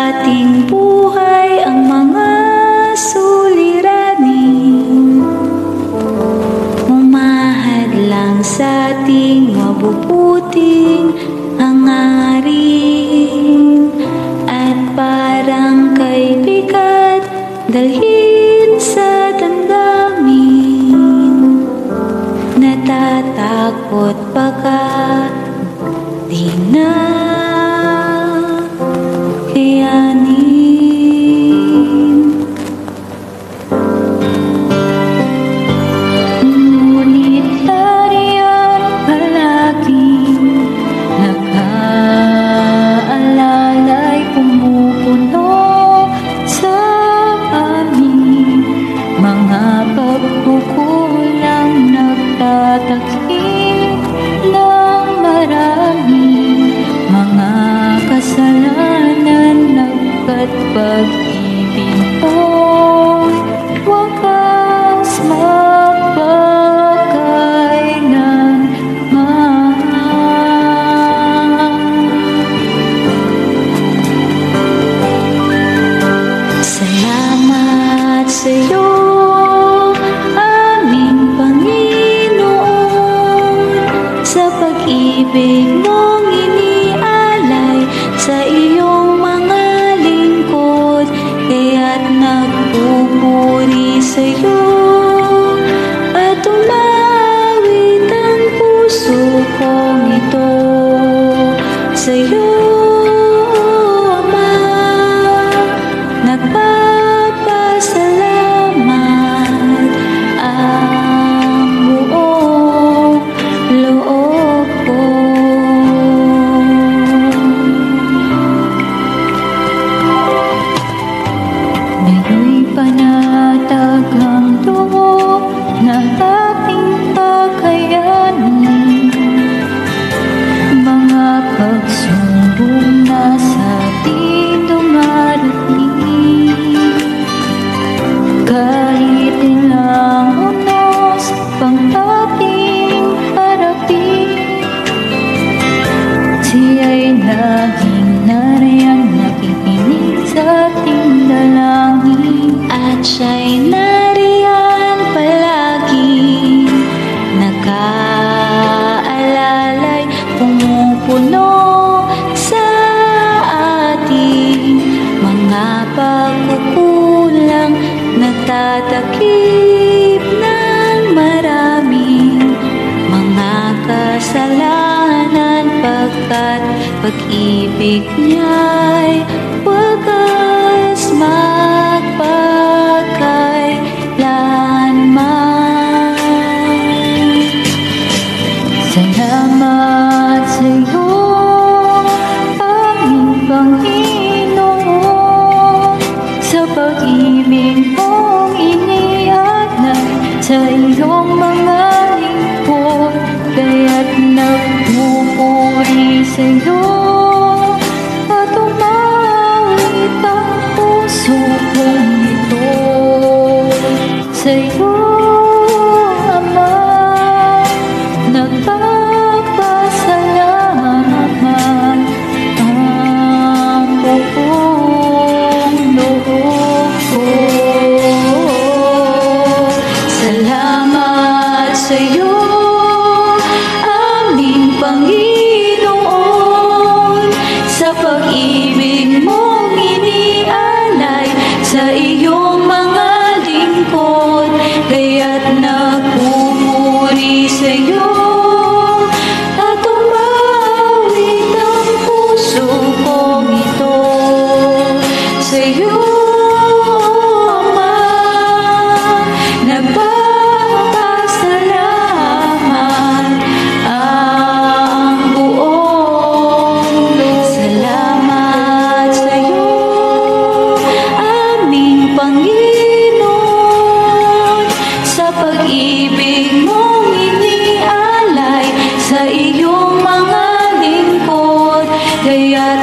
ating buhay ang mga suliranin, humahadlang sa ating mabubuting hangarin, at parang kay bigat dalhin sa damdamin. Natatakot baka di na kayanin. Ngunit tariyan palaging nakaalalay, pumupuno sa amin mga pagkukulang, nagtatakip ng marami mga kasalanan, nagkat pag-ibig mo wakas magpakailanman. Salamat sa'yo, aming Panginoon, sa pag-ibig mong inialay sa iyong mga lingkod, kaya't nagpupuri sa'yo at umawit ang puso kong ito sa'yo, Ama. Nagpapasalamat ang buong loob ko. Ngayon'y panatag ang loob na ating pagkayanin, mga pagsubok na sa ating dumarating, kahit ilang unos pang ating harapin, siya'y laging nariyan, nakikinig sa ating dalangin, at siya'y nariyan palagi, nakaalalay, pumupuno sa ating mga pagkukulang, nagtatakip ng maraming mga kasalanan, pagkat pag-ibig niya'y wagas magpakailanman. Salamat sa'yo, aming Panginoon, sa pag-ibig mong inialay sa iyong mga lingkod, kaya't nagpupuri sa'yo at umawit ang puso kong ito sa'yo, Ama. Nagpapasalamat ang buong loob ko. Salamat sa'yo, aming Panginoon, sa pag-ibig mong inialay sa iyong mga lingkod, kaya't nagpupuri sa'yo at umawit ang puso kong ito sa'yo, Ama. Nagpapasalamat ang buong loob. Salamat sa'yo, aming Panginoon, sa pag-ibig mong inialay sa iyong mga lingkod, kaya't